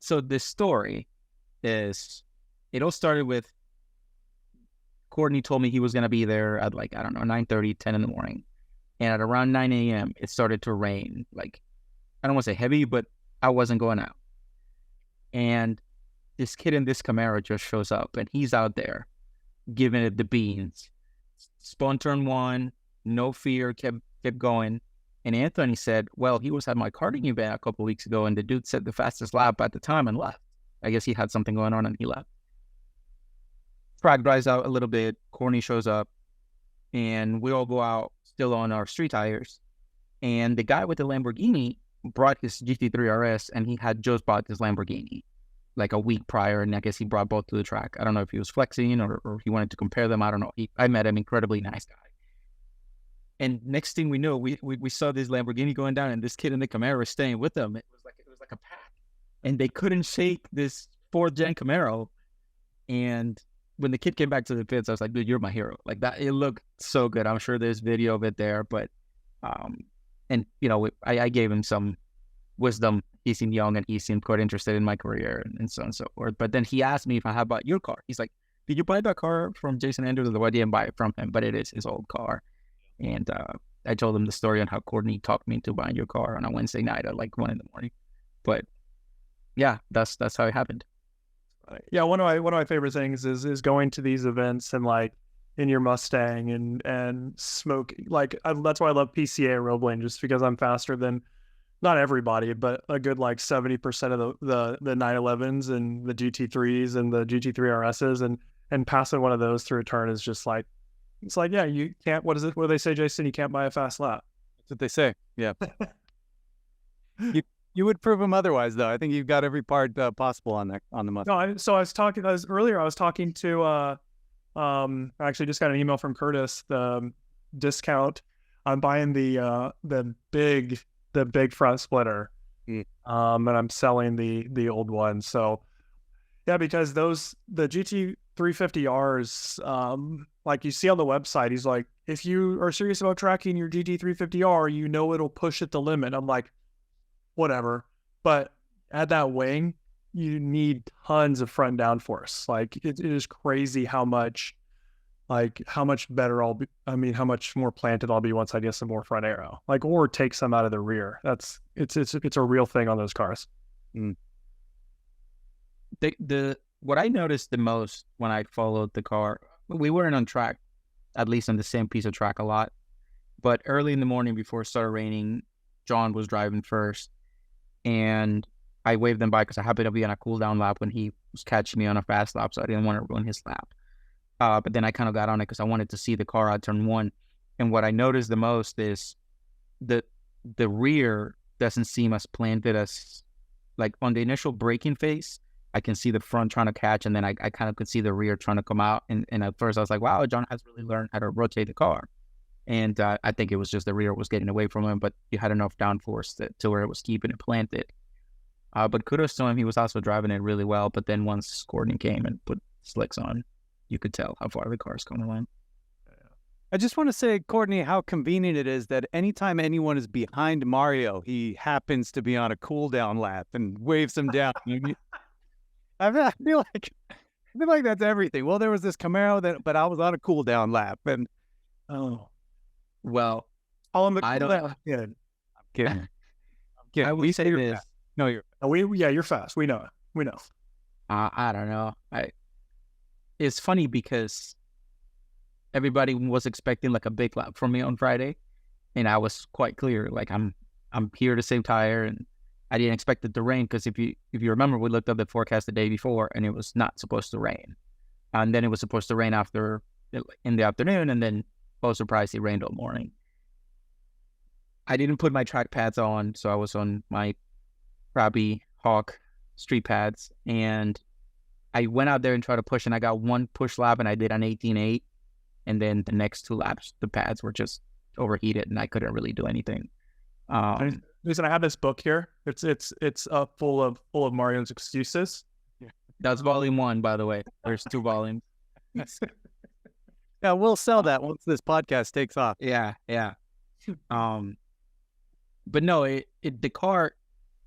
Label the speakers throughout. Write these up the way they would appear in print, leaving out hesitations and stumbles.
Speaker 1: So this story is, it all started with Courtney told me he was going to be there at like, I don't know, 9:30, 10 in the morning. And at around 9 a.m., it started to rain. Like, I don't want to say heavy, but I wasn't going out. And this kid in this Camaro just shows up, and he's out there giving it the beans. Spun turn one, no fear, kept going. And Anthony said, well, he was at my karting event a couple of weeks ago, and the dude said the fastest lap at the time and left. I guess he had something going on and he left. Track dries out a little bit. Courtney shows up, and we all go out still on our street tires. And the guy with the Lamborghini brought his GT3 RS, and he had just bought this Lamborghini like a week prior, and I guess he brought both to the track. I don't know if he was flexing or he wanted to compare them. I don't know. I met him, incredibly nice guy. And next thing we know, we saw this Lamborghini going down, and this kid in the Camaro was staying with them. It was like a pack, and they couldn't shake this 4th gen Camaro. And when the kid came back to the pits, I was like, dude, you're my hero. Like that, it looked so good. I'm sure there's video of it there, but, and you know, I gave him some wisdom. He seemed young and he seemed quite interested in my career and so on and so forth. But then he asked me if I had bought your car. He's like, did you buy that car from Jason Andrews? I didn't buy it from him, but it is his old car. And I told him the story on how Courtney talked me into buying your car on a Wednesday night at like 1 a.m. But yeah, that's how it happened.
Speaker 2: Yeah, one of my favorite things is going to these events and like in your Mustang and smoke. Like that's why I love PCA and Roebling, just because I'm faster than not everybody, but a good like 70% of the 911s and the GT3s and the GT3 RSs, and passing one of those through a turn is just like, it's like, yeah, you can't. What is it? What do they say, Jason? You can't buy a fast lap.
Speaker 3: That's what they say. Yeah. You would prove them otherwise, though. I think you've got every part possible on the Mustang.
Speaker 2: No, I was talking to I actually just got an email from Curtis, the discount. I'm buying the big front splitter, and I'm selling the old one. So yeah, because the GT350Rs, like you see on the website, he's like, if you are serious about tracking your GT350R, you know it'll push it the limit. I'm like, whatever, but at that wing, you need tons of front downforce. Like it is crazy how much better how much more planted I'll be once I get some more front aero, like, or take some out of the rear. It's a real thing on those cars.
Speaker 1: What I noticed the most when I followed the car, we weren't on track, at least on the same piece of track a lot, but early in the morning before it started raining, John was driving first, and I waved him by because I happened to be on a cool down lap when he was catching me on a fast lap, so I didn't want to ruin his lap. But then I kind of got on it because I wanted to see the car at turn 1. And what I noticed the most is the rear doesn't seem as planted as, like, on the initial braking phase, I can see the front trying to catch, and then I kind of could see the rear trying to come out. And at first I was like, wow, John has really learned how to rotate the car. And I think it was just the rear was getting away from him, but he had enough downforce to where it was keeping it planted. But kudos to him, he was also driving it really well. But then once Courtney came and put slicks on, you could tell how far the car's coming along.
Speaker 3: I just want to say, Courtney, how convenient it is that anytime anyone is behind Mario, he happens to be on a cool down lap and waves him down. I feel like that's everything. Well, there was this Camaro but I was on a cool down lap, and
Speaker 1: well,
Speaker 2: all on the
Speaker 1: I don't.
Speaker 2: I'm kidding.
Speaker 3: I'm kidding.
Speaker 1: I would say this.
Speaker 3: Fast. No, you're.
Speaker 2: You're fast. We know.
Speaker 1: I don't know. It's funny because everybody was expecting like a big lap from me on Friday, and I was quite clear. Like I'm here to save tire, and I didn't expect it to rain because if you remember, we looked up the forecast the day before, and it was not supposed to rain, and then it was supposed to rain in the afternoon, and then, oh surprise, it rained all morning. I didn't put my track pads on, so I was on my crappy Hawk street pads, and I went out there and tried to push, and I got one push lap, and I did an 18.8, and then the next 2 laps, the pads were just overheated, and I couldn't really do anything.
Speaker 2: Listen, I have this book here. It's full of Mario's excuses.
Speaker 1: That's volume 1, by the way. There's 2 volumes.
Speaker 3: Yeah, we'll sell that once this podcast takes off.
Speaker 1: Yeah. But no, the car.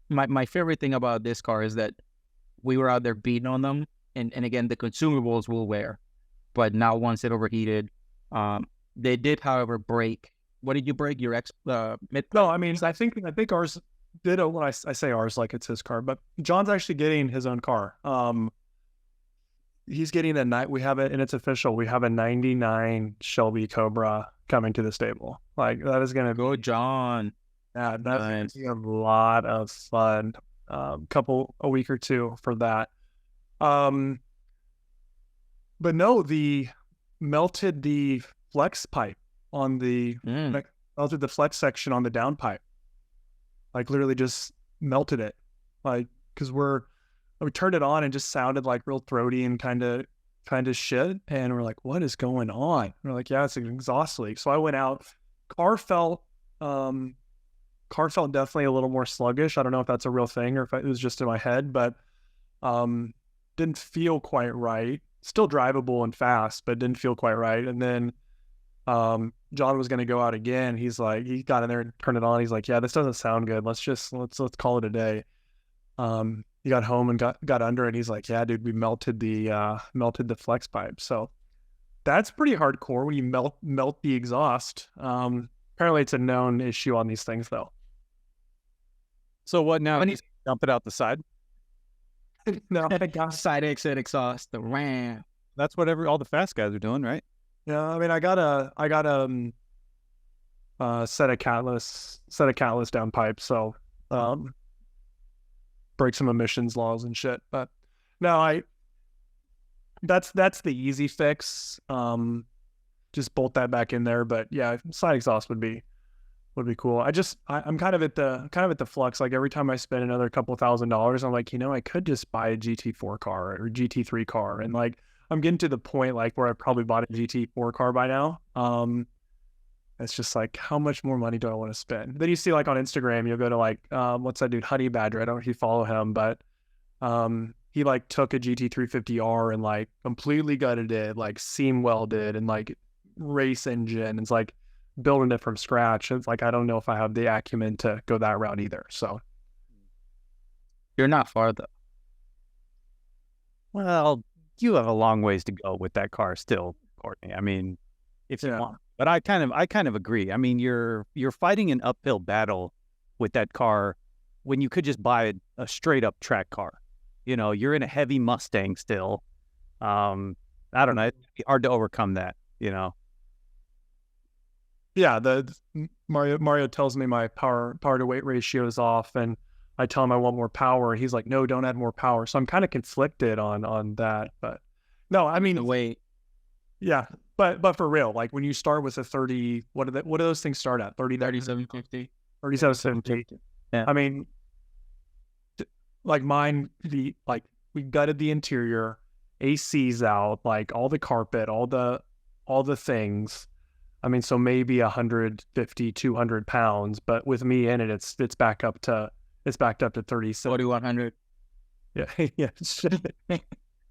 Speaker 1: My favorite thing about this car is that we were out there beating on them, and again, the consumables will wear, but not once it overheated. They did, however, break. What did you break? Your mid?
Speaker 2: No, I mean, I think ours did. When I say ours, like it's his car, but John's actually getting his own car. He's getting a night. We have it, and it's official. We have a line Shelby Cobra coming to the stable. Like that is gonna
Speaker 1: go, John.
Speaker 2: Yeah, that's nice. Gonna be a lot of fun. A week or two for that. But no, melted the flex pipe on the melted the flex section on the down pipe. Like literally just melted it. Like because we turned it on and just sounded like real throaty and kind of shit. And we're like, what is going on? And we're like, yeah, it's an exhaust leak. So I went out. Car felt definitely a little more sluggish. I don't know if that's a real thing or if it was just in my head, but didn't feel quite right. Still drivable and fast, but didn't feel quite right. And then John was going to go out again. He's like, he got in there and turned it on. He's like, yeah, this doesn't sound good. Let's call it a day. He got home and got under it. He's like, yeah, dude, we melted the flex pipe. So that's pretty hardcore when you melt the exhaust. Apparently it's a known issue on these things though.
Speaker 3: So what now? You dump it out the side?
Speaker 1: No, side exit exhaust, the ram.
Speaker 3: That's what all the fast guys are doing, right?
Speaker 2: Yeah, I mean, I got a set of catalyst downpipe, so break some emissions laws and shit. But no, that's the easy fix. Just bolt that back in there. But yeah, side exhaust would be cool. I'm kind of at the flux. Like every time I spend another couple $1,000, I'm like, I could just buy a GT4 car or GT3 car, and like I'm getting to the point like where I probably bought a GT4 car by now. It's just like, how much more money do I want to spend? Then you see like on Instagram, you'll go to like, what's that dude, Honey Badger? I don't know if you follow him, but he like took a GT350R and like completely gutted it, like seam welded and like race engine. It's like building it from scratch. It's like, I don't know if I have the acumen to go that route either. So
Speaker 1: you're not far though.
Speaker 3: Well, you have a long ways to go with that car still, Courtney. I mean, if you want. But I kind of agree. I mean, you're fighting an uphill battle with that car when you could just buy a straight up track car. You're in a heavy Mustang still. I don't know. It'd be hard to overcome that. Yeah,
Speaker 2: the Mario tells me my power to weight ratio is off, and I tell him I want more power. He's like, no, don't add more power. So I'm kind of conflicted on that. But no, I mean
Speaker 1: the weight.
Speaker 2: Yeah. But for real, like when you start with a 30, what do those things start at?
Speaker 1: 3750.
Speaker 2: 3750.
Speaker 1: Yeah.
Speaker 2: I mean, like mine, we gutted the interior, AC's out, like all the carpet, all the things. I mean, so maybe 150, 200 pounds, but with me in it, it's back up to 37.
Speaker 1: 4100.
Speaker 2: Yeah. Yeah.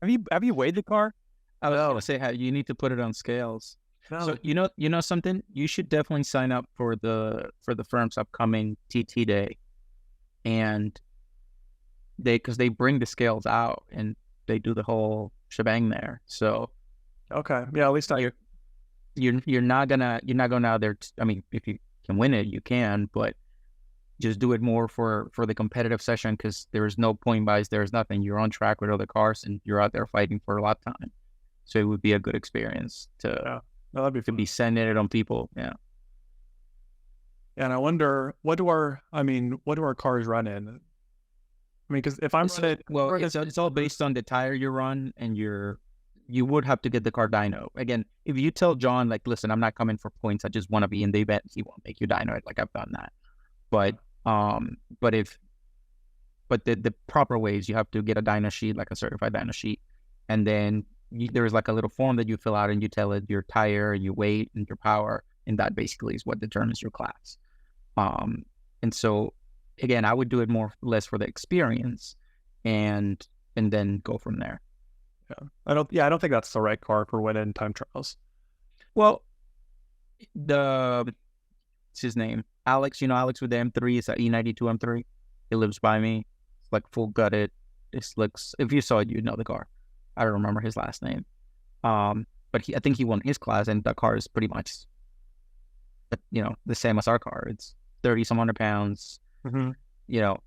Speaker 3: Have you weighed the car?
Speaker 1: I was going to say, you need to put it on scales. No. So you know something? You should definitely sign up for the firm's upcoming TT day, and because they bring the scales out and they do the whole shebang there. So
Speaker 2: okay, yeah, at least
Speaker 1: you're not going out there. I mean, if you can win it, you can, but just do it more for the competitive session because there's no point buys, there's nothing. You're on track with other cars and you're out there fighting for a lot of time. So it would be a good experience to be sending it on people. Yeah.
Speaker 2: And I wonder, what do our cars run in? I mean, because if I'm running,
Speaker 1: well, it's all based on the tire you run, and you would have to get the car dyno. Again, if you tell John, like, listen, I'm not coming for points, I just want to be in the event, he won't make you dyno it. Like I've done that. But the proper ways, you have to get a dyno sheet, like a certified dyno sheet, and then there's like a little form that you fill out and you tell it your tire, your weight, and your power, and that basically is what determines your class. And so again, I would do it more or less for the experience, and then go from there.
Speaker 2: Yeah, I don't think that's the right car for winning time trials.
Speaker 1: Well, what's his name? Alex. Alex with the M3 is an E92 M3. He lives by me. It's like full gutted. This looks, if you saw it, you'd know the car. I don't remember his last name. But I think he won his class, and that car is pretty much, the same as our car. It's 30 some hundred pounds,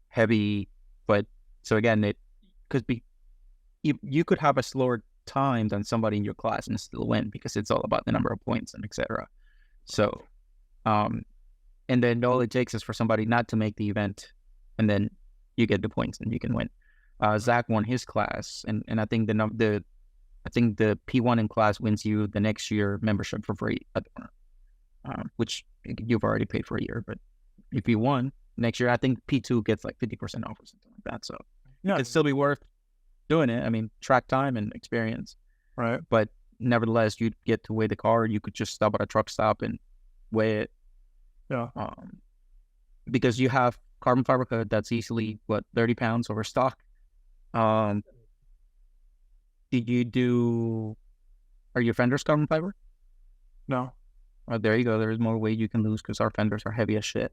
Speaker 1: heavy. But so again, it could be, you could have a slower time than somebody in your class and still win, because it's all about the number of points and etc. So, and then all it takes is for somebody not to make the event, and then you get the points and you can win. Zach won his class, and I think the P1 in class wins you the next year membership for free at the firm, which you've already paid for a year. But if you won next year, I think P2 gets like 50% off or something like that. So it'd still be worth doing it. I mean, track time and experience,
Speaker 2: right?
Speaker 1: But nevertheless, you'd get to weigh the car. You could just stop at a truck stop and weigh it.
Speaker 2: Yeah.
Speaker 1: Because you have carbon fiber coat that's easily 30 pounds over stock. Are your fenders carbon fiber?
Speaker 2: No.
Speaker 1: Oh, there you go. There's more weight you can lose because our fenders are heavy as shit.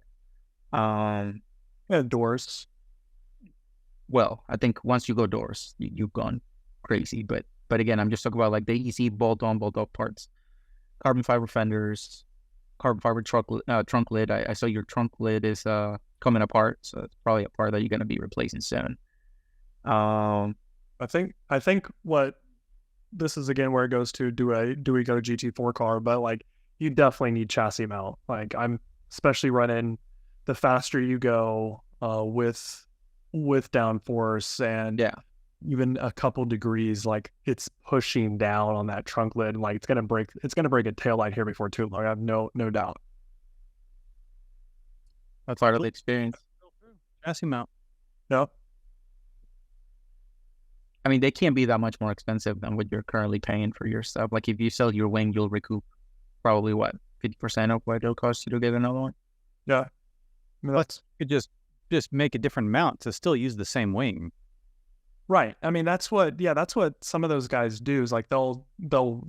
Speaker 2: Doors.
Speaker 1: Well, I think once you go doors, you've gone crazy. But again, I'm just talking about like the easy bolt-on, bolt-off parts. Carbon fiber fenders, carbon fiber trunk lid. I saw your trunk lid is coming apart, so it's probably a part that you're going to be replacing soon.
Speaker 2: I think what this is again where it goes to, do we go to GT4 car? But like, you definitely need chassis mount. Like, I'm especially running, the faster you go with downforce and even a couple degrees, like it's pushing down on that trunk lid, and like it's gonna break a tail light here before too long. I have no doubt.
Speaker 1: That's part of the experience.
Speaker 3: Chassis mount.
Speaker 2: No.
Speaker 1: I mean, they can't be that much more expensive than what you're currently paying for your stuff. Like, if you sell your wing, you'll recoup probably 50% of what it'll cost you to get another one.
Speaker 2: Yeah. I mean,
Speaker 3: you could just make a different mount to still use the same wing.
Speaker 2: Right. I mean, that's what some of those guys do, is like they'll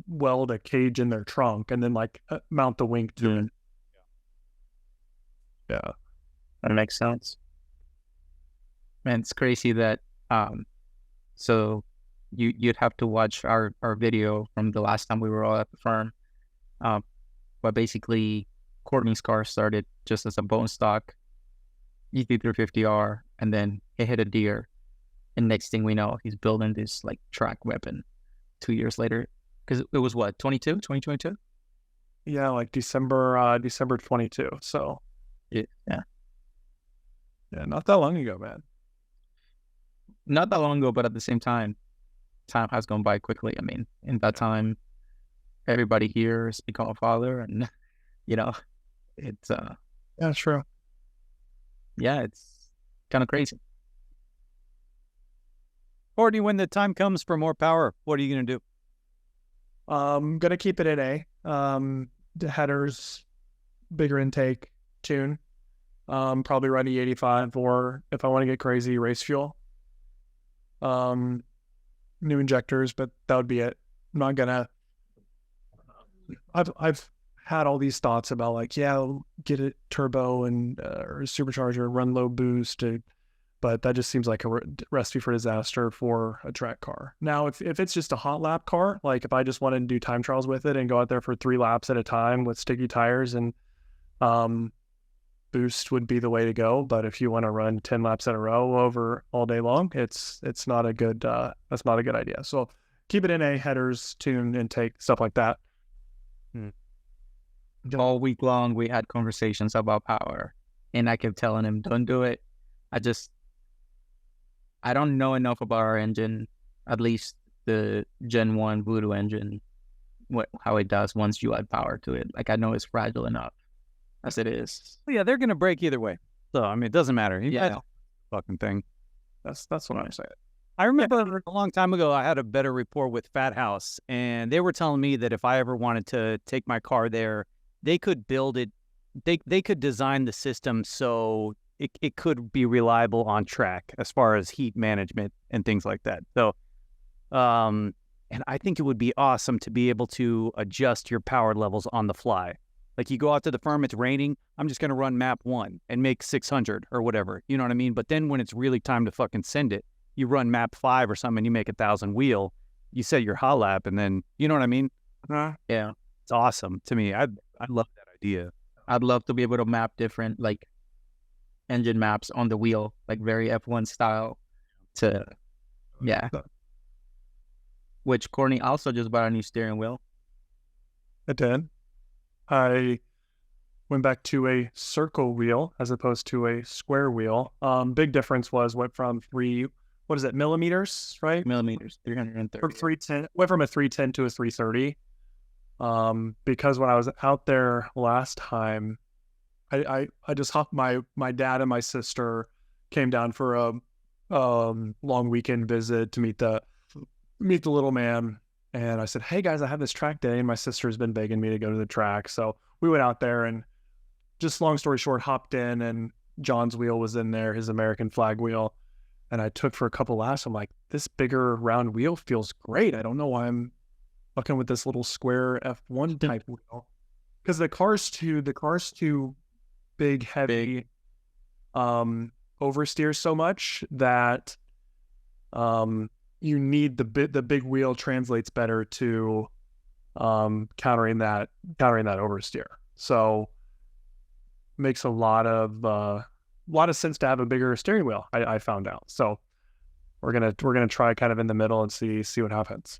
Speaker 2: weld a cage in their trunk and then like mount the wing to it.
Speaker 1: Yeah. That makes sense. Man, it's crazy that so you'd have to watch our video from the last time we were all at the firm. But basically, Courtney's car started just as a bone stock GT350R, and then he hit a deer. And next thing we know, he's building this like track weapon 2 years later. Because it was 2022?
Speaker 2: Yeah, like December 22. So
Speaker 1: yeah,
Speaker 2: not that long ago, man.
Speaker 1: Not that long ago, but at the same time has gone by quickly. I mean, in that time, everybody here has become a father, and it's
Speaker 2: yeah, true.
Speaker 1: Yeah, it's kind of crazy.
Speaker 3: Courtney, when the time comes for more power, what are you going to do?
Speaker 2: I'm going to keep it in A. The headers, bigger intake, tune. Probably run E85, or if I want to get crazy, race fuel. New injectors, but that would be it. I'm not going to... I've had all these thoughts about like, get a turbo and or a supercharger, run low boost, but that just seems like a recipe for disaster for a track car. Now, if it's just a hot lap car, like if I just wanted to do time trials with it and go out there for 3 laps at a time with sticky tires, and boost would be the way to go. But if you want to run 10 laps in a row over all day long, it's not a good that's not a good idea. So keep it in A, headers, tune, intake, stuff like that.
Speaker 1: All week long, we had conversations about power, and I kept telling him, don't do it. I don't know enough about our engine, at least the Gen 1 Voodoo engine, how it does once you add power to it. Like, I know it's fragile enough as it is.
Speaker 3: Well, yeah, they're going to break either way. So, I mean, it doesn't matter. Fucking thing.
Speaker 2: That's what I'm saying.
Speaker 3: I remember a long time ago, I had a better rapport with Fat House, and they were telling me that if I ever wanted to take my car there, they could build it. They could design the system so it could be reliable on track as far as heat management and things like that. So, and I think it would be awesome to be able to adjust your power levels on the fly. Like, you go out to the firm, it's raining, I'm just going to run map 1 and make 600 or whatever. You know what I mean? But then when it's really time to fucking send it, you run map 5 or something and you make 1,000 wheel, you set your hot lap and then, you know what I mean?
Speaker 1: Yeah.
Speaker 3: It's awesome to me. I love that idea.
Speaker 1: I'd love to be able to map different like engine maps on the wheel, like very F1 style to, yeah. Which Courtney also just bought a new steering wheel.
Speaker 2: I did. I went back to a circle wheel as opposed to a square wheel. Big difference went from millimeters, right?
Speaker 1: Millimeters, 330.
Speaker 2: From 310, went from a 310 to a 330. Because when I was out there last time, I just hopped my dad and my sister came down for a long weekend visit to meet the little man. And I said, hey guys, I have this track day, and my sister's been begging me to go to the track. So we went out there, and just long story short, hopped in, and John's wheel was in there, his American flag wheel. And I took for a couple laps. I'm like, this bigger round wheel feels great. I don't know why I'm fucking with this little square F1 type wheel. Because the Cars 2 big, heavy, oversteer so much that you need the big wheel translates better to countering that oversteer. So makes a lot of sense to have a bigger steering wheel. I found out. So we're gonna try kind of in the middle and see what happens.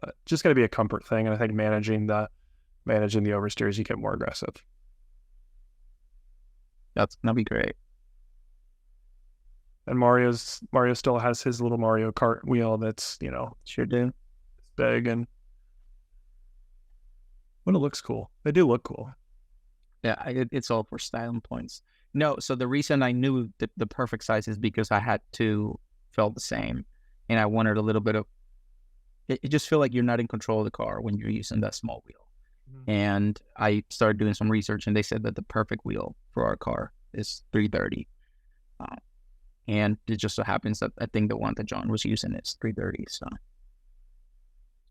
Speaker 2: But just gotta be a comfort thing, and I think managing the oversteers, you get more aggressive.
Speaker 1: That's gonna be great.
Speaker 2: And Mario still has his little Mario Kart wheel that's,
Speaker 1: Sure do.
Speaker 2: big, and but it looks cool. They do look cool.
Speaker 1: Yeah, it's all for styling points. No, so the reason I knew the perfect size is because I had two felt the same, and I wanted a little bit of. It just feel like you're not in control of the car when you're using that small wheel. Mm-hmm. And I started doing some research, and they said that the perfect wheel for our car is 330. And it just so happens that I think the one that John was using is 330. So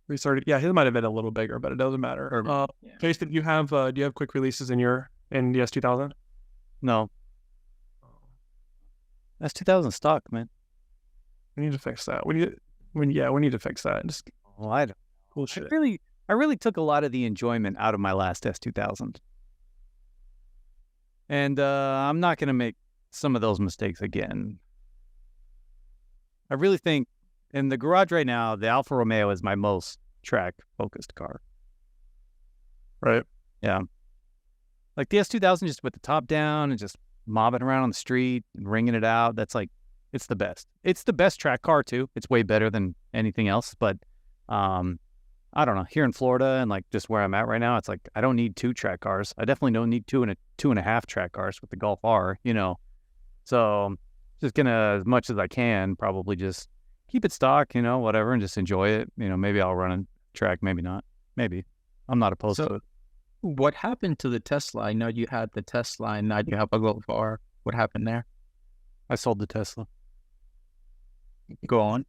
Speaker 2: 330, yeah, his might have been a little bigger, but it doesn't matter.
Speaker 1: Yeah.
Speaker 2: Jason, do you have quick releases in the S2000?
Speaker 3: No. That's 2000 stock, man.
Speaker 2: We need to fix that. We need to fix that. Just
Speaker 3: I don't.
Speaker 2: bullshit.
Speaker 3: I really took a lot of the enjoyment out of my last S2000. And I'm not going to make some of those mistakes again. I really think in the garage right now, the Alfa Romeo is my most track-focused car.
Speaker 2: Right.
Speaker 3: Yeah. Like the S2000, just with the top down and just mobbing around on the street and ringing it out. That's like, it's the best. It's the best track car too. It's way better than anything else. But I don't know. Here in Florida and like just where I'm at right now, it's like I don't need two track cars. I definitely don't need two and a half track cars with the Golf R. So just gonna, as much as I can, probably just keep it stock. Whatever, and just enjoy it. Maybe I'll run a track. Maybe not. Maybe I'm not opposed to it.
Speaker 1: What happened to the Tesla? I know you had the Tesla, and now you have a Golf R. What happened there?
Speaker 3: I sold the Tesla.
Speaker 1: Go on.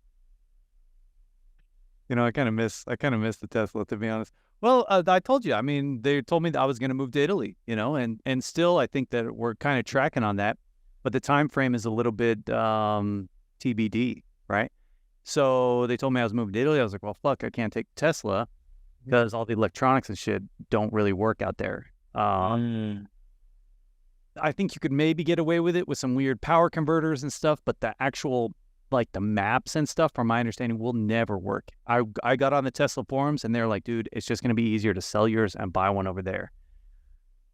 Speaker 3: I kind of miss the Tesla, to be honest. Well, I told you. I mean, they told me that I was going to move to Italy, and still I think that we're kind of tracking on that, but the time frame is a little bit TBD, right? So they told me I was moving to Italy. I was like, well, fuck, I can't take Tesla because all the electronics and shit don't really work out there. I think you could maybe get away with it with some weird power converters and stuff, but the actual, like the maps and stuff, from my understanding, will never work. I got on the Tesla forums and they're like, dude, it's just going to be easier to sell yours and buy one over there.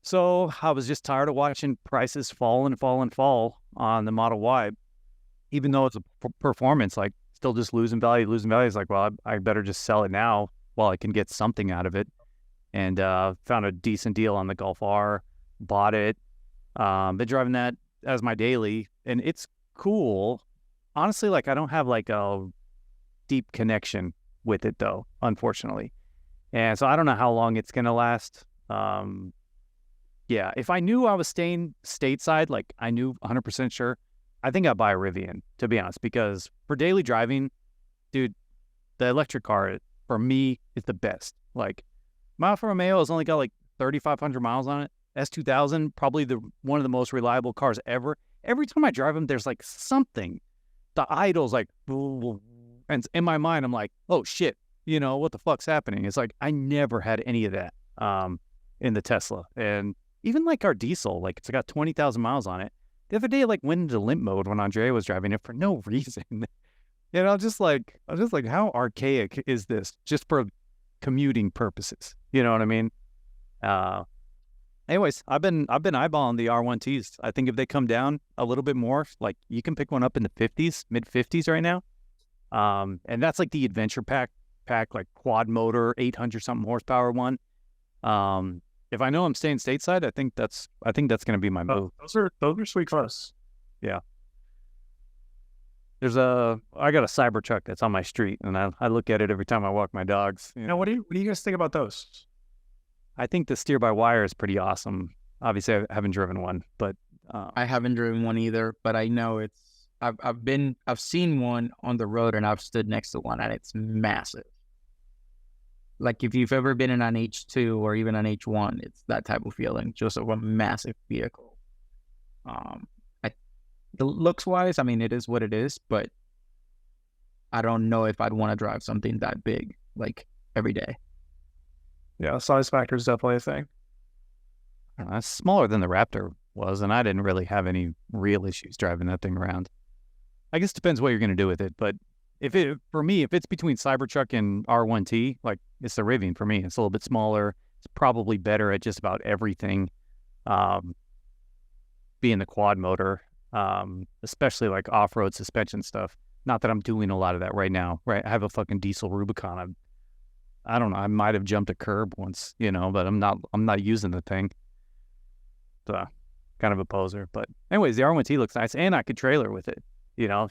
Speaker 3: So I was just tired of watching prices fall and fall and fall on the Model Y, even though it's a performance, like still just losing value. It's like, well, I better just sell it now while I can get something out of it. And found a decent deal on the Golf R, bought it. Been driving that as my daily, and it's cool. Honestly, like I don't have like a deep connection with it though, unfortunately. And so I don't know how long it's going to last. Yeah, if I knew I was staying stateside, like I knew 100% sure, I think I'd buy a Rivian, to be honest, because for daily driving, dude, the electric car for me is the best. Like my Alfa Romeo has only got like 3,500 miles on it. S2000, probably one of the most reliable cars ever. Every time I drive them, there's like something the idle's like, and in my mind, I'm like, oh shit, what the fuck's happening? It's like, I never had any of that in the Tesla. And even like our diesel, like it's got 20,000 miles on it. The other day, like went into limp mode when Andrea was driving it for no reason. I was just like, how archaic is this just for commuting purposes? You know what I mean? Anyways, I've been eyeballing the R1Ts. I think if they come down a little bit more, like you can pick one up in the 50s, mid 50s right now. And that's like the adventure pack, like quad motor, 800 something horsepower one. If I know I'm staying stateside, I think that's going to be my move.
Speaker 2: Those are sweet cars.
Speaker 3: Yeah. I got a Cybertruck that's on my street, and I look at it every time I walk my dogs.
Speaker 2: Now, what do you guys think about those?
Speaker 3: I think the steer-by-wire is pretty awesome. Obviously, I haven't driven one, but
Speaker 1: I haven't driven one either. But I know I've seen one on the road, and I've stood next to one, and it's massive. Like if you've ever been in an H2 or even an H1, it's that type of feeling, just of a massive vehicle. The looks wise, I mean, it is what it is, but I don't know if I'd want to drive something that big, like every day.
Speaker 2: Yeah, size factor is definitely a thing.
Speaker 3: It's smaller than the Raptor was, and I didn't really have any real issues driving that thing around. I guess it depends what you're going to do with it, but for me, if it's between Cybertruck and R1T, like it's the Rivian for me. It's a little bit smaller. It's probably better at just about everything, being the quad motor, especially like off-road suspension stuff. Not that I'm doing a lot of that right now, right? I have a fucking diesel Rubicon. I don't know. I might have jumped a curb once, but I'm not using the thing. So kind of a poser. But anyways, the R1T looks nice, and I could trailer with it,
Speaker 1: Yeah.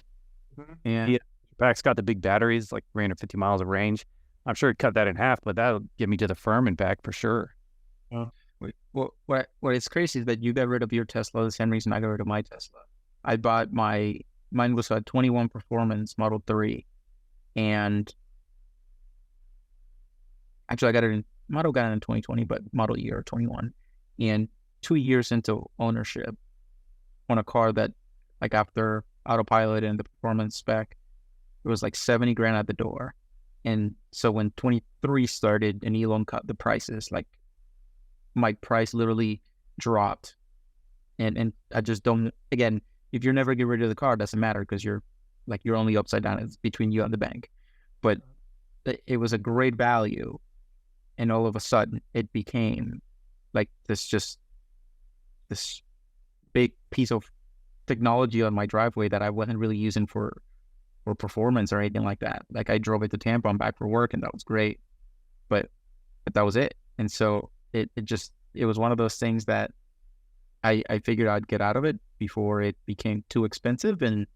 Speaker 3: Pack's got the big batteries, like 350 miles of range. I'm sure it'd cut that in half, but that'll get me to the firm and back for sure.
Speaker 1: What is crazy is that you got rid of your Tesla the same reason I got rid of my Tesla. I bought mine was a 21 Performance Model 3, and actually I got it in 2020, but model year 21, and 2 years into ownership on a car that, like, after autopilot and the performance spec, it was like 70 grand at the door. And so when 23 started and Elon cut the prices, like my price literally dropped. And I just don't, again, if you're never get rid of the car, it doesn't matter because you're only upside down. It's between you and the bank. But it was a great value. And all of a sudden it became like this big piece of technology on my driveway that I wasn't really using for performance or anything like that. Like I drove it to Tampa and back for work, and that was great, but that was it. And so it was one of those things that I figured I'd get out of it before it became too expensive, and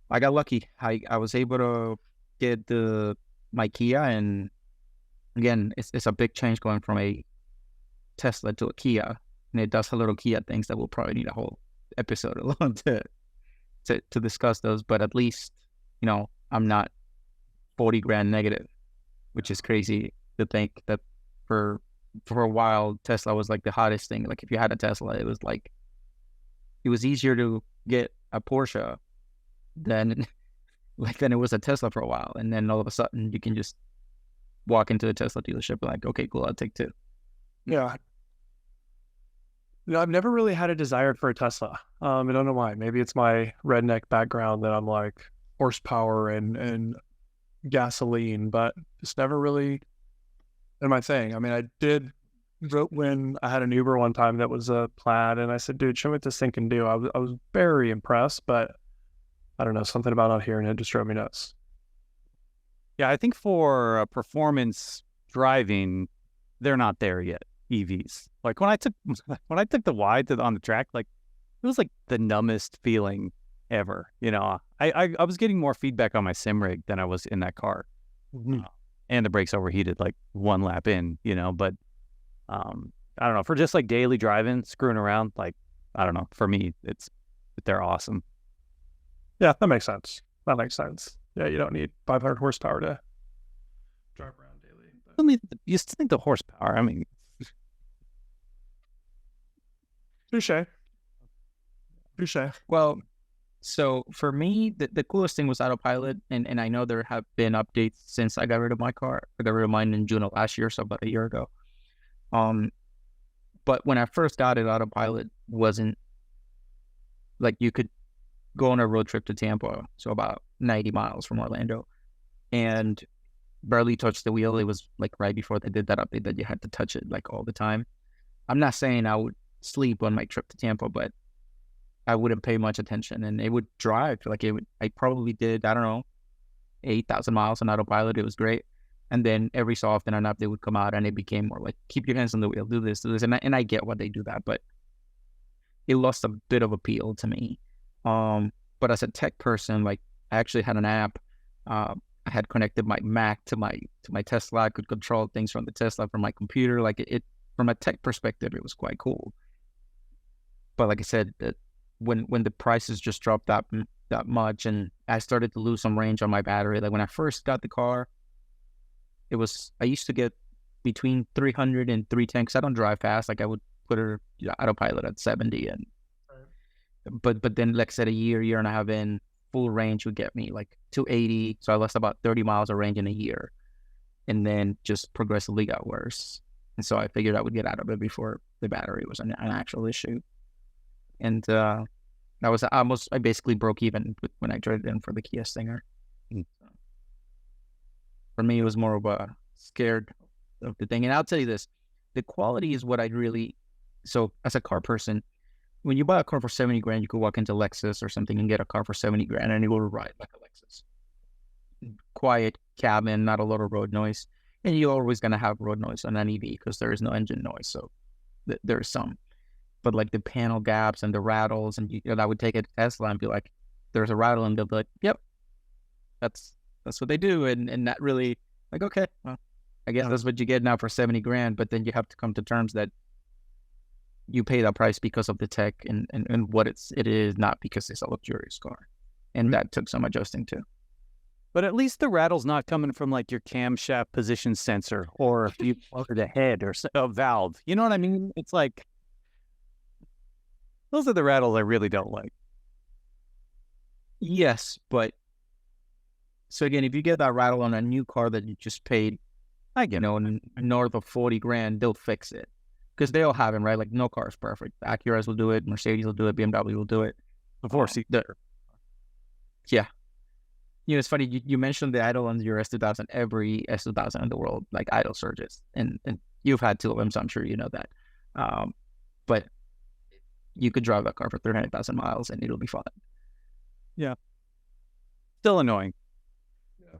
Speaker 1: I got lucky. I was able to get my Kia, and again, it's a big change going from a Tesla to a Kia, and it does a little Kia things that we'll probably need a whole episode alone to discuss those, but at least, I'm not 40 grand negative, which is crazy to think that for a while, Tesla was like the hottest thing. Like if you had a Tesla, it was easier to get a Porsche than it was a Tesla for a while. And then all of a sudden you can just walk into a Tesla dealership and like, okay, cool, I'll take two.
Speaker 2: Yeah. I've never really had a desire for a Tesla. I don't know why. Maybe it's my redneck background that I'm like horsepower and gasoline, but it's never really been my thing. I mean, I did when I had an Uber one time that was a Plaid, and I said, dude, show me what this thing can do. I was very impressed, but I don't know, something about not hearing it just drove me nuts.
Speaker 3: Yeah, I think for performance driving, they're not there yet. EVs. Like when I took the Y on the track, like it was like the numbest feeling ever. I was getting more feedback on my sim rig than I was in that car, and the brakes overheated like one lap in. But I don't know, for just like daily driving, screwing around, like I don't know. For me, they're awesome.
Speaker 2: Yeah, that makes sense. Yeah, you don't need 500 horsepower to drive around daily. But...
Speaker 3: You still need the horsepower. I mean.
Speaker 2: Touche.
Speaker 1: Well, So for me, the coolest thing was autopilot, and I know there have been updates since I got rid of my car. I got rid of mine in June of last year, so about a year ago. Um, but when I first got it, autopilot wasn't like you could go on a road trip to Tampa, so about 90 miles from Orlando, and barely touch the wheel. It was like right before they did that update that you had to touch it like all the time. I'm not saying I would sleep on my trip to Tampa, but I wouldn't pay much attention, and it would drive like it would. I probably did, I don't know, 8,000 miles on autopilot. It was great. And then every so often an update would come out, and it became more like, keep your hands on the wheel, do this, do this. And I get why they do that, but it lost a bit of appeal to me. But as a tech person, like I actually had an app. I had connected my Mac to my Tesla. I could control things from the Tesla from my computer. Like it from a tech perspective, it was quite cool. But like I said, when the prices just dropped that much, and I started to lose some range on my battery. Like when I first got the car, I used to get between 300 and 310 because I don't drive fast. Like I would put her autopilot at 70, and but then like I said, a year and a half in, full range would get me like 280. So I lost about 30 miles of range in a year, and then just progressively got worse. And so I figured I would get out of it before the battery was an actual issue. And I basically broke even when I traded in for the Kia Stinger. So for me, it was more of a scared of the thing. And I'll tell you this, the quality is what I really, so as a car person, when you buy a car for 70 grand, you could walk into Lexus or something and get a car for 70 grand and it will ride like a Lexus. Quiet cabin, not a lot of road noise. And you're always going to have road noise on an EV because there is no engine noise. So there's some. But like the panel gaps and the rattles, and I would take it to Tesla and be like, there's a rattle, and they'll be like, yep, that's what they do. And that really, like, okay, well, I guess that's what you get now for 70 grand. But then you have to come to terms that you pay that price because of the tech and what it is, not because it's a luxurious car. And that took some adjusting too.
Speaker 3: But at least the rattle's not coming from like your camshaft position sensor or if you over the head or a valve. You know what I mean? It's like, those are the rattles I really don't like.
Speaker 1: Yes, but so again, if you get that rattle on a new car that you just paid, north of 40 grand, they'll fix it. Because they all have them, right? Like no car is perfect. Acuras will do it, Mercedes will do it, BMW will do it.
Speaker 3: Of course.
Speaker 1: Yeah. It's funny, you mentioned the idle on your S2000. Every S2000 in the world, like idle surges. And you've had two of them, so I'm sure you know that. But you could drive that car for 300,000 miles and it'll be fine.
Speaker 3: Yeah. Still annoying.
Speaker 1: Yeah.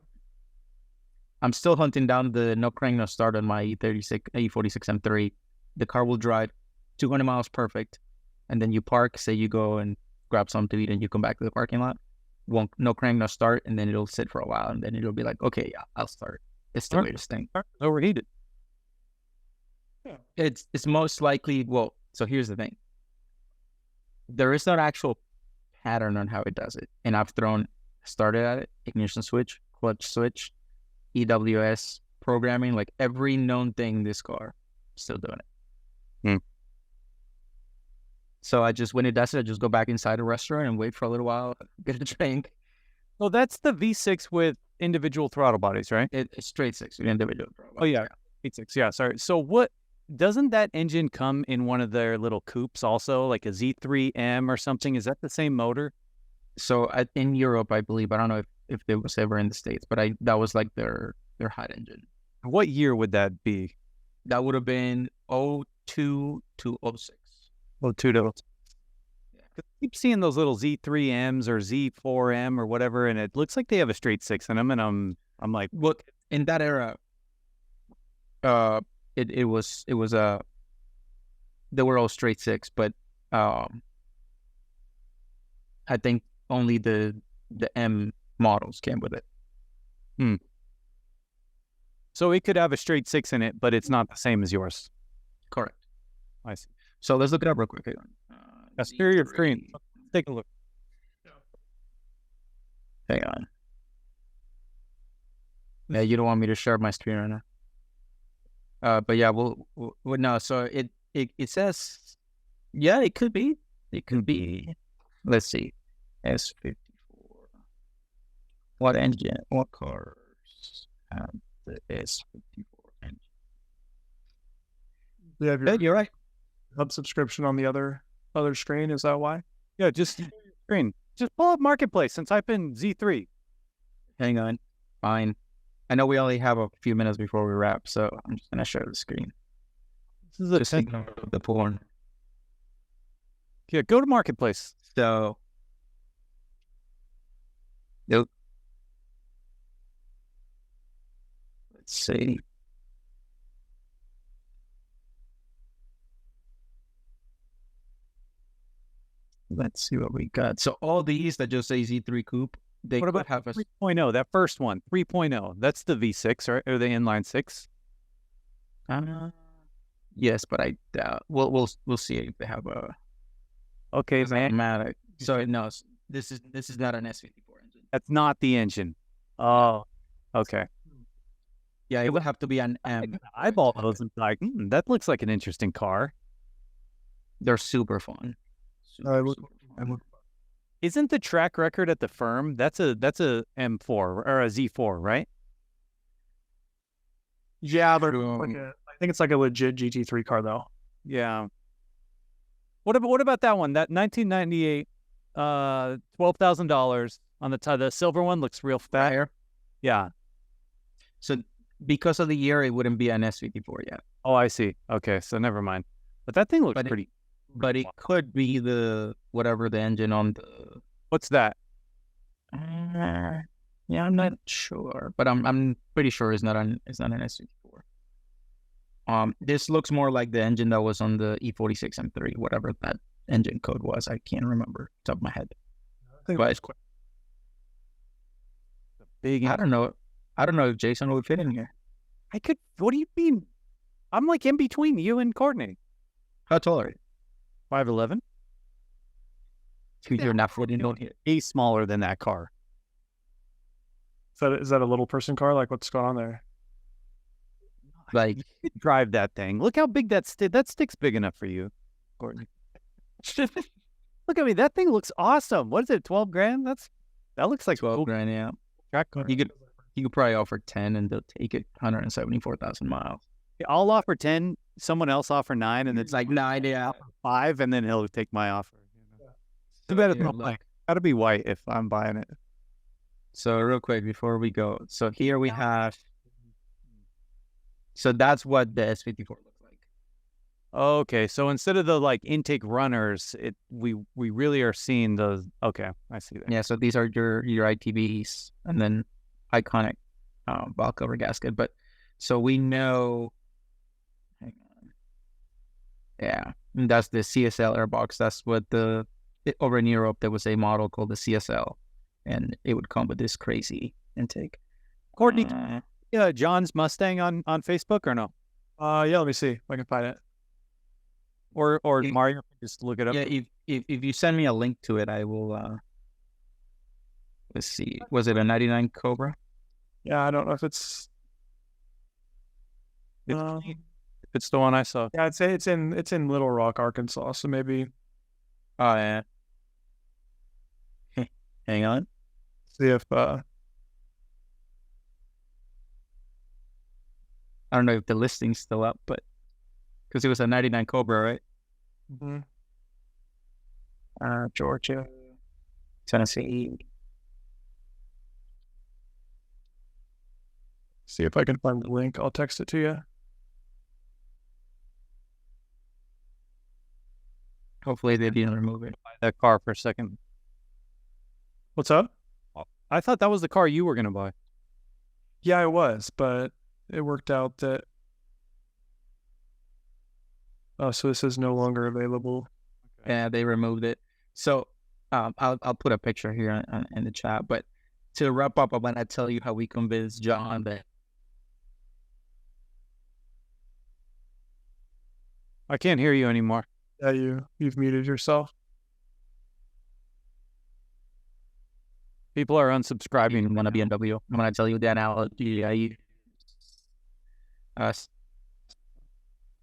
Speaker 1: I'm still hunting down the no crank, no start on my E46 M3. The car will drive 200 miles perfect. And then you park, say you go and grab something to eat and you come back to the parking lot. No crank, no start. And then it'll sit for a while. And then it'll be like, okay, yeah, I'll start. It's the weirdest thing.
Speaker 3: Overheated.
Speaker 1: Yeah. It's most likely, well, so here's the thing. There is no actual pattern on how it does it. And I've started at it, ignition switch, clutch switch, EWS, programming, like every known thing in this car, still doing it. So when it does it, I just go back inside a restaurant and wait for a little while, get a drink.
Speaker 3: Well, that's the V6 with individual throttle bodies, right?
Speaker 1: It's straight six with individual throttle
Speaker 3: bodies. Oh, yeah. V6, yeah, sorry. So doesn't that engine come in one of their little coupes also, like a Z3M or something? Is that the same motor?
Speaker 1: So in Europe, I believe, I don't know if it was ever in the States, but that was like their hot engine.
Speaker 3: What year would that be?
Speaker 1: That would have been 02 to 06.
Speaker 3: 02 to 06. Yeah. I keep seeing those little Z3Ms or Z4M or whatever, and it looks like they have a straight six in them, and I'm like,
Speaker 1: well, in that era, It was they were all straight six, but I think only the M models came with it.
Speaker 3: So it could have a straight six in it, but it's not the same as yours.
Speaker 1: Correct.
Speaker 3: I see.
Speaker 1: So let's look it up real quick.
Speaker 3: Share your screen. Take a look.
Speaker 1: Hang on. Yeah, you don't want me to share my screen right now. But yeah, we'll no. So it says, yeah, it could be. It could be. Let's see. S54. What engine? What cars have the S54 engine?
Speaker 2: You have
Speaker 1: Yeah,
Speaker 2: your
Speaker 1: you're right.
Speaker 2: hub subscription on the other screen. Is that why?
Speaker 3: Yeah, just screen. Just pull up Marketplace and type in Z3.
Speaker 1: Hang on. Fine. I know we only have a few minutes before we wrap, so I'm just gonna share the screen.
Speaker 3: This is a
Speaker 1: Just ignore the porn.
Speaker 3: Yeah, go to Marketplace.
Speaker 1: So, nope. Let's see. Let's see what we got. So all these that just say Z3 Coupe, they
Speaker 3: What
Speaker 1: could
Speaker 3: about
Speaker 1: have a
Speaker 3: 3.0? That first one, 3.0. That's the V6, right? Or the inline six?
Speaker 1: yes, but I doubt. We'll see if they have a
Speaker 3: Okay, man.
Speaker 1: automatic. So no, this is not an S54 engine.
Speaker 3: That's not the engine. Oh, okay.
Speaker 1: Yeah, it would have to be an M.
Speaker 3: I eyeball those and be like, that looks like an interesting car.
Speaker 1: They're super fun. Super fun.
Speaker 3: Isn't the track record at the firm, that's a M4 or a Z4, right?
Speaker 2: Yeah, but I think it's like a legit GT3 car though.
Speaker 3: Yeah. What about that one? That 1998, $12,000 on the silver one looks real fat.
Speaker 1: Fire.
Speaker 3: Yeah.
Speaker 1: So because of the year, it wouldn't be an S54 yet.
Speaker 3: Oh, I see. Okay, so never mind. But that thing looks
Speaker 1: But
Speaker 3: pretty.
Speaker 1: But it could be the whatever the engine on the.
Speaker 3: What's that?
Speaker 1: Yeah, I'm not sure, but I'm pretty sure it's not an S54. This looks more like the engine that was on the E46 M3, whatever that engine code was. I can't remember top of my head. But it's quite
Speaker 3: Big.
Speaker 1: I don't know if Jason would fit in here.
Speaker 3: I could. What do you mean? I'm like in between you and Courtney.
Speaker 1: How tall are you?
Speaker 3: 5'11".
Speaker 1: You're not fitting on here.
Speaker 3: He's smaller than that car.
Speaker 2: Is that a little person car? Like what's going on there?
Speaker 1: Like
Speaker 3: You could drive that thing. Look how big that stick's big enough for you, Courtney. Look at me. That thing looks awesome. What is it? 12 grand? That looks like
Speaker 1: 12
Speaker 3: cool
Speaker 1: grand, yeah.
Speaker 3: track car.
Speaker 1: You could probably offer 10 and they'll take it 174,000 miles.
Speaker 3: I'll offer 10. Someone else offer 9, and
Speaker 1: It's like 9, yeah.
Speaker 3: 5, and then he'll take my offer. Too bad it's
Speaker 1: Here,
Speaker 3: not
Speaker 1: look.
Speaker 3: black. Gotta be white if I'm buying it.
Speaker 1: So real quick before we go, so here we have. So that's what the S54 looks like.
Speaker 3: Okay, so instead of the like intake runners, we really are seeing those. Okay, I see that.
Speaker 1: Yeah, so these are your ITBs and then iconic valve cover gasket. But so we know. Hang on. Yeah, and that's the CSL airbox. That's what over in Europe there was a model called the CSL, and it would come with this crazy intake.
Speaker 3: Courtney, John's Mustang on Facebook or no?
Speaker 2: Yeah, let me see if I can find it.
Speaker 3: Or Mario, just look it up.
Speaker 1: Yeah, if you send me a link to it, I will. Let's see. Was it a 99 Cobra?
Speaker 2: Yeah, I don't know if it's.
Speaker 3: It's the one I saw.
Speaker 2: Yeah, I'd say it's in Little Rock, Arkansas. So maybe
Speaker 1: Oh yeah. Hang on.
Speaker 2: see if
Speaker 1: I don't know if the listing's still up, but because it was a 99 Cobra, right?
Speaker 2: mhm.
Speaker 1: Georgia, Tennessee.
Speaker 2: See if I can find the link. I'll text it to you.
Speaker 1: Hopefully they didn't remove it.
Speaker 3: Buy that car for a second.
Speaker 2: What's up?
Speaker 3: I thought that was the car you were gonna buy.
Speaker 2: Yeah, I was, but it worked out that. Oh, so this is no longer available.
Speaker 1: Yeah, they removed it. So I'll put a picture here in the chat. But to wrap up, I want to tell you how we convinced John that.
Speaker 3: I can't hear you anymore.
Speaker 2: Yeah, you've muted yourself.
Speaker 3: People are
Speaker 1: I
Speaker 3: unsubscribing.
Speaker 1: want to BMW. I'm gonna tell you the analogy I use.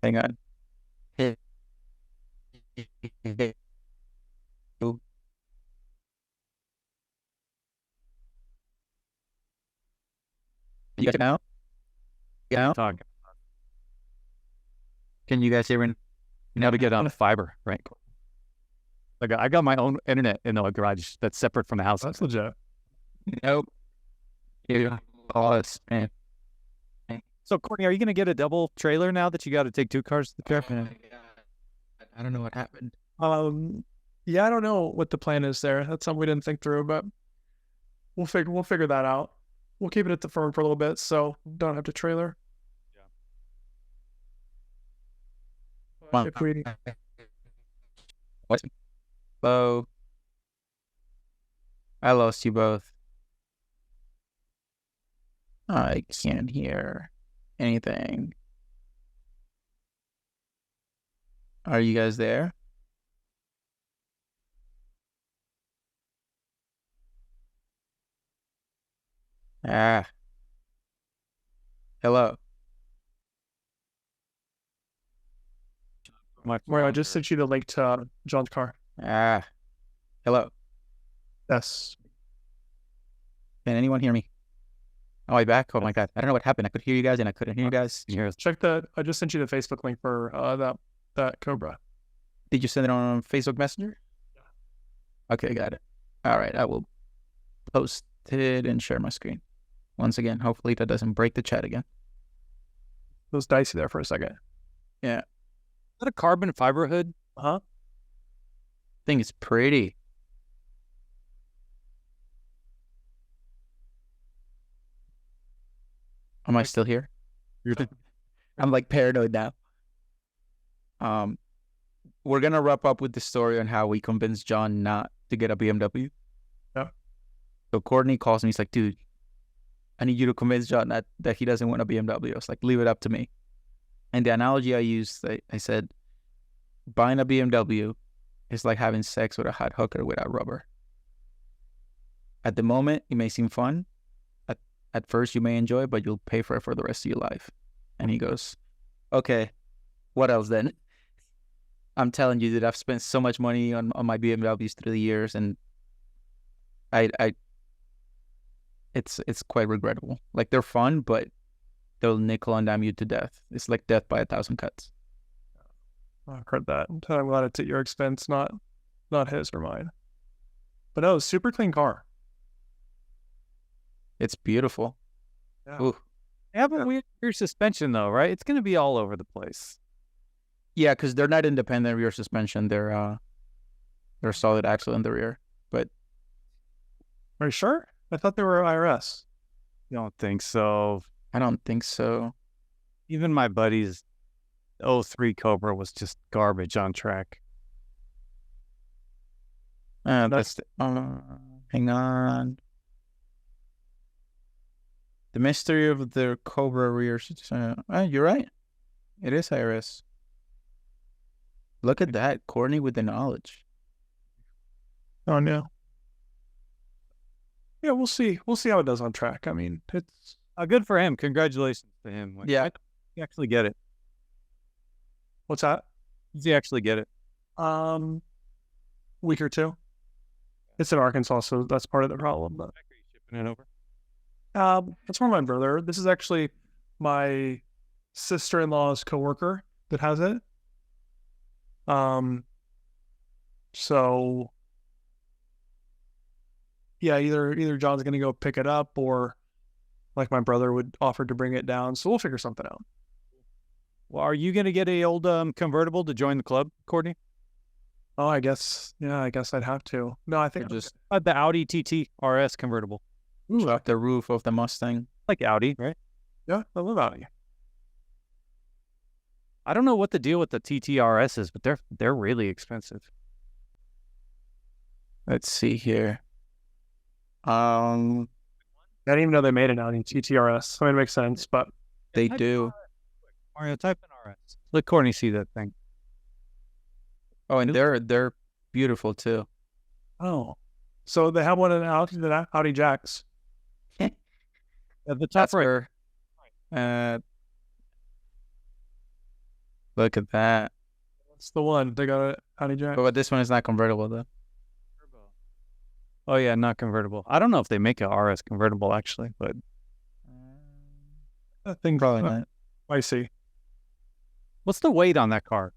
Speaker 1: Hang on. You guys now? Yeah.
Speaker 3: Talking.
Speaker 1: Can you guys hear me?
Speaker 3: Now to get on fiber, right? Like I got my own internet in the garage that's separate from the house.
Speaker 2: That's legit.
Speaker 1: Nope. Yeah. Man.
Speaker 3: So Courtney, are you gonna get a double trailer now that you got to take 2 cars to the fair?
Speaker 1: Oh my God. I don't know what happened.
Speaker 2: Yeah, I don't know what the plan is there. That's something we didn't think through, but we'll figure that out. We'll keep it at the firm for a little bit, so don't have to trailer.
Speaker 1: Well,
Speaker 2: If we
Speaker 1: what? Hello. I lost you both. I can't hear anything. Are you guys there? Ah. Hello.
Speaker 2: Mario, I just sent you the link to John's car.
Speaker 1: Ah. Hello.
Speaker 2: Yes.
Speaker 1: Can anyone hear me? Oh, I back? Oh my God. I don't know what happened. I could hear you guys and I couldn't hear you guys.
Speaker 2: Check I just sent you the Facebook link for that Cobra.
Speaker 1: Did you send it on Facebook Messenger? Yeah. Okay, got it. All right, I will post it and share my screen. Once again, hopefully that doesn't break the chat again.
Speaker 2: It was dicey there for a second.
Speaker 1: Yeah.
Speaker 3: Is that a carbon fiber hood?
Speaker 2: Huh?
Speaker 1: I think it's pretty. Am I still here? I'm like paranoid now. We're gonna wrap up with the story on how we convinced John not to get a BMW.
Speaker 2: Yeah.
Speaker 1: So Courtney calls me. He's like, "Dude, I need you to convince John that he doesn't want a BMW." I was like, "Leave it up to me." And the analogy I used, I said, buying a BMW is like having sex with a hot hooker without rubber. At the moment, it may seem fun. At first, you may enjoy it, but you'll pay for it for the rest of your life. And he goes, "Okay, what else then?" I'm telling you that I've spent so much money on my BMWs through the years, and it's quite regrettable. Like, they're fun, but they'll nickel and dime you to death. It's like death by 1,000 cuts.
Speaker 2: I've heard that. I'm glad it's at your expense, not his or mine. But no, super clean car.
Speaker 1: It's beautiful.
Speaker 2: Yeah.
Speaker 1: Ooh.
Speaker 3: They have a weird rear suspension though, right? It's gonna be all over the place.
Speaker 1: Yeah, because they're not independent rear suspension. They're solid axle in the rear. But
Speaker 2: Are you sure? I thought they were IRS.
Speaker 3: Don't think so.
Speaker 1: I don't think so.
Speaker 3: Even my buddy's 03 Cobra was just garbage on track.
Speaker 1: Hang on. The mystery of the Cobra rear. You're right. It is IRS. Look at that, Courtney with the knowledge.
Speaker 2: Oh no. Yeah, we'll see. We'll see how it does on track. I mean, it's
Speaker 3: good for him. Congratulations to him. Like,
Speaker 1: yeah,
Speaker 3: he actually get it.
Speaker 2: What's that?
Speaker 3: Does he actually get it?
Speaker 2: Week or two. It's in Arkansas, so that's part of the problem. But
Speaker 3: shipping it over.
Speaker 2: that's from my brother. This is actually my sister-in-law's coworker that has it. So yeah, either John's gonna go pick it up, or like my brother would offer to bring it down. So we'll figure something out.
Speaker 3: Well, are you gonna get a old convertible to join the club, Courtney?
Speaker 2: Oh, I guess I'd have to. No, I think
Speaker 1: just
Speaker 3: the Audi TT RS convertible.
Speaker 1: off the roof of the Mustang.
Speaker 3: Like Audi, right?
Speaker 2: Yeah, I love Audi.
Speaker 3: I don't know what the deal with the TT RS is, but they're really expensive.
Speaker 1: Let's see here.
Speaker 2: I didn't even know they made an Audi TTRS. I mean, it makes sense, but
Speaker 1: they do.
Speaker 3: Mario, type in RS. Let Courtney see that thing.
Speaker 1: Oh, and they're beautiful too.
Speaker 2: Oh, so they have one in Audi Jacks.
Speaker 3: At the top right.
Speaker 1: Look at that.
Speaker 2: That's the one. They got an Audi Jack.
Speaker 1: But this one is not convertible though.
Speaker 3: Oh yeah, not convertible. I don't know if they make a RS convertible actually, but
Speaker 2: I think
Speaker 1: Probably not.
Speaker 2: I see.
Speaker 3: What's the weight on that car?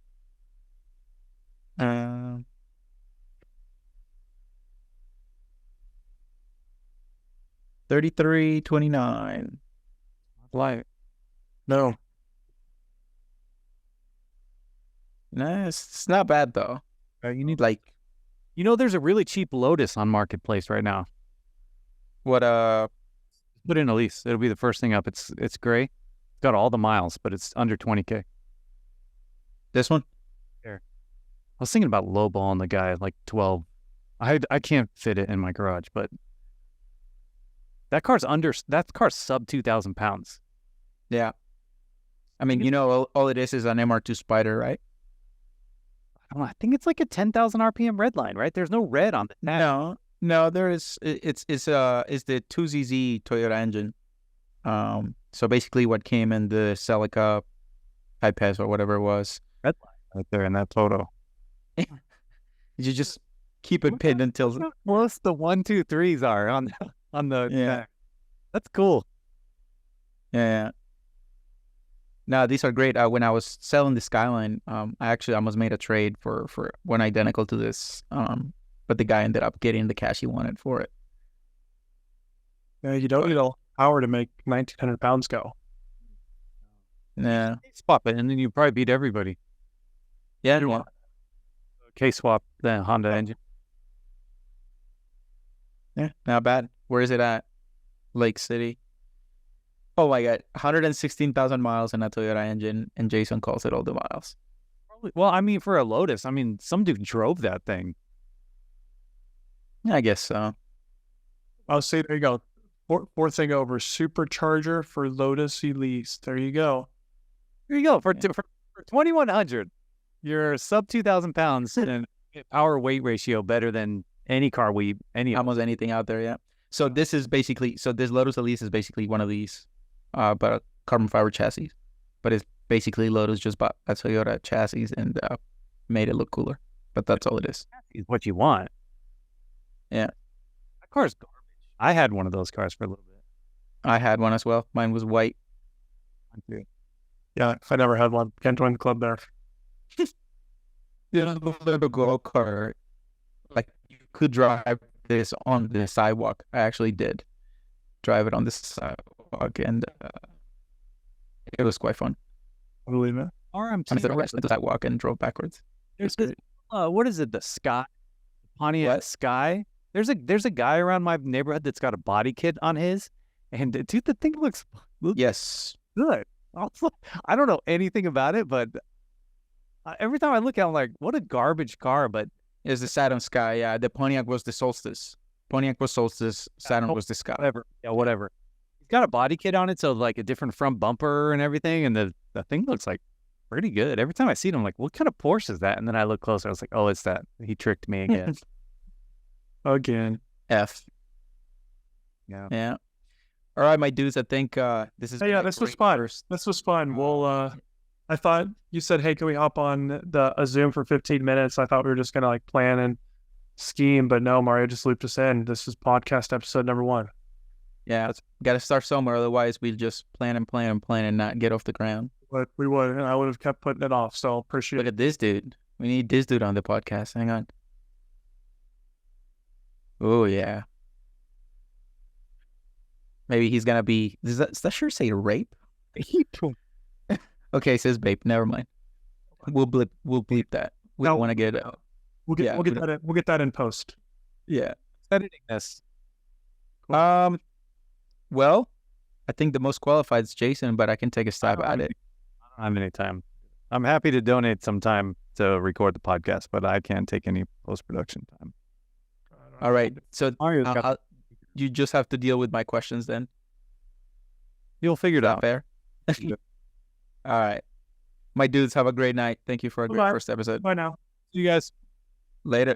Speaker 1: 3329.
Speaker 3: Like,
Speaker 2: No.
Speaker 1: Nah, it's not bad though.
Speaker 3: you need,
Speaker 1: Like
Speaker 3: there's a really cheap Lotus on Marketplace right now.
Speaker 1: what?
Speaker 3: Put in a lease. It'll be the first thing up. It's gray. It's got all the miles, but it's under 20K.
Speaker 1: This one?
Speaker 3: I was thinking about lowballing the guy at like 12. I can't fit it in my garage, but that car's sub 2,000 pounds.
Speaker 1: Yeah. I mean, all it is an MR2 Spider, right?
Speaker 3: I don't know. I think it's like a 10,000 RPM red line, right? There's no red on the dash.
Speaker 1: No, there is. It's the 2ZZ Toyota engine. So basically, what came in the Celica Type-S or whatever it was.
Speaker 3: Red line right there in that photo.
Speaker 1: You just keep it pinned until
Speaker 3: Most the 1, 2, 3s are on the
Speaker 1: Yeah.
Speaker 3: That's cool.
Speaker 1: Yeah. No, these are great. When I was selling the Skyline, I actually almost made a trade for one identical to this. But the guy ended up getting the cash he wanted for it.
Speaker 2: Yeah, you don't need all power to make 1,900 pounds go.
Speaker 1: Yeah.
Speaker 3: Swap it, and then you probably beat everybody.
Speaker 1: Yeah. Yeah.
Speaker 3: K-swap the Honda engine.
Speaker 1: Yeah. Not bad. Where is it at? Lake City. Oh my God. 116,000 miles in a Toyota engine, and Jason calls it all the miles.
Speaker 3: Well, I mean, for a Lotus, I mean, some dude drove that thing.
Speaker 1: Yeah, I guess so.
Speaker 2: I'll say, there you go. Fourth thing over, supercharger for Lotus Elise. There you go.
Speaker 3: Here you go. For 2,100, you're sub 2,000 pounds and power weight ratio better than any car
Speaker 1: almost anything out there. Yeah. So this Lotus Elise is basically one of these, but a carbon fiber chassis. But it's basically Lotus just bought a Toyota chassis and made it look cooler. But that's all it is.
Speaker 3: Is what you want.
Speaker 1: Yeah.
Speaker 3: That car's garbage. I had one of those cars for a little bit.
Speaker 1: I had one as well. Mine was white.
Speaker 2: Yeah, I never had one. Can't join the club there.
Speaker 1: The little go-kart, like you could drive this on the sidewalk. I actually did drive it on the sidewalk, and it was quite fun.
Speaker 2: I believe it.
Speaker 3: RMT.
Speaker 1: I went to the sidewalk and drove backwards.
Speaker 3: There's what is it? The Sky, Pontiac Sky. There's a guy around my neighborhood that's got a body kit on his, and dude, the thing looks
Speaker 1: Yes.
Speaker 3: good. Also, I don't know anything about it, but every time I look at it, I'm like, what a garbage car. But
Speaker 1: It's the Saturn Sky. Yeah, the Pontiac was the Solstice. Pontiac was Solstice. Saturn was the Sky.
Speaker 3: whatever. Yeah, whatever. It's got a body kit on it, so like a different front bumper and everything, and the thing looks like pretty good. Every time I see it, I'm like, what kind of Porsche is that? And then I look closer, I was like, oh, it's that. He tricked me again.
Speaker 2: Again.
Speaker 1: F.
Speaker 3: Yeah.
Speaker 1: Yeah. All right, my dudes. I think this is.
Speaker 2: Hey, yeah, this was fun. This was fun. We'll. I thought you said, hey, can we hop on a Zoom for 15 minutes? I thought we were just gonna like plan and scheme, but no, Mario just looped us in. This is podcast episode number 1.
Speaker 1: Yeah, got to start somewhere. Otherwise, we just plan and not get off the ground.
Speaker 2: But we would, and I would have kept putting it off. So appreciate
Speaker 1: Look
Speaker 2: it.
Speaker 1: at this dude. We need this dude on the podcast. Hang on. Oh yeah. Maybe he's gonna be. Does that sure say rape? Okay, it says babe. Never mind. We'll bleep that. We don't want to get it out.
Speaker 2: We'll get that in post.
Speaker 1: Yeah.
Speaker 3: Editing this.
Speaker 1: Well, I think the most qualified is Jason, but I can take a stab at it.
Speaker 3: I don't have any time. I'm happy to donate some time to record the podcast, but I can't take any post-production time.
Speaker 1: All right. So
Speaker 3: Mario's got
Speaker 1: you just have to deal with my questions then.
Speaker 3: You'll figure it out.
Speaker 1: Fair. All right. My dudes, have a great night. Thank you for a great
Speaker 2: Bye-bye.
Speaker 1: first episode.
Speaker 2: Bye now.
Speaker 3: You guys.
Speaker 1: Later.